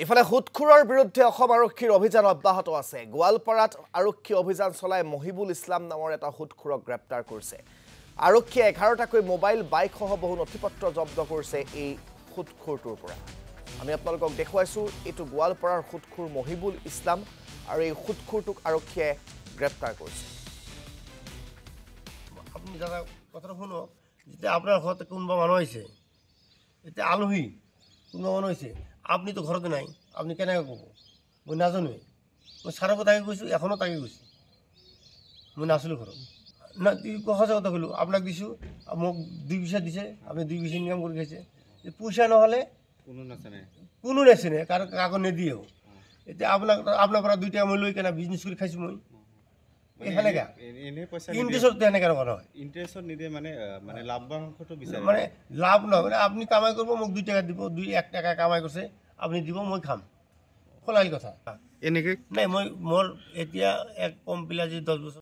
ইফালে সুদখোৰৰ বিৰুদ্ধে অসম আৰক্ষীৰ অভিযান অব্যাহত আছে। গোৱালপাৰাত আৰক্ষী অভিযান চলাই মহিবুল ইছলাম নামৰ এটা সুদখোৰক গ্ৰেপ্তাৰ কৰিছে। আৰক্ষীয়ে 11টাকৈ মোবাইল বাইক সহ বহু নথিপত্ৰ জব্দ কৰিছে এই সুদখোৰটোৰ পৰা। আমি আপোনালোকক দেখুৱাইছো এইটো গোৱালপাৰাৰ সুদখোৰ মহিবুল ইছলাম আৰু এই সুদখোৰটোক আৰক্ষীয়ে গ্ৰেপ্তাৰ কৰিছে। আপুনি দাদা কথাটো শুনক, যেতিয়া আপোনাৰ ঘৰত কোনোবা মানুহ আহিছে, এতিয়া আলহী কোনোবা মানুহ আহিছে, আপনিতো ঘৰতে নাই, আপুনি কেনেকৈ ক'ব? মই নাজানোৱে, মই ছাৰকো তাকে কৈছোঁ, এখনো তাকে কৈছোঁ, মই নাছিলোঁ ঘৰত। না সঁচা কথা ক'লোঁ, আপোনাক দিছোঁ, মোক 2 পইচা দিছে, আপুনি 2 পইচা ইনকাম কৰি খাইছে। পইচা নহ'লে কোনো নাচেনে, কাকো নিদিয়েও। এতিয়া আপোনাৰ পৰা 2 টকা মই লৈ কেনে বিজনেছ কৰি খাইছোঁ মই। সেনেকা ইণ্টাৰেষ্টত তেনেকৈ কৰা হয়। ইণ্টাৰেষ্টত নিদিয়ে মানে লাভাংশটো বিচাৰে, মানে লাভ নহয়, মানে আপুনি কামাই কৰিব, মোক 2 টকা দিব, 1 টকা কামাই কৰিছে, আপুনি দিব, মই খাম, খোলাইল কথা। এনেকৈ নাই, মোৰ এতিয়া এক কম পিলা যি 10 বছৰ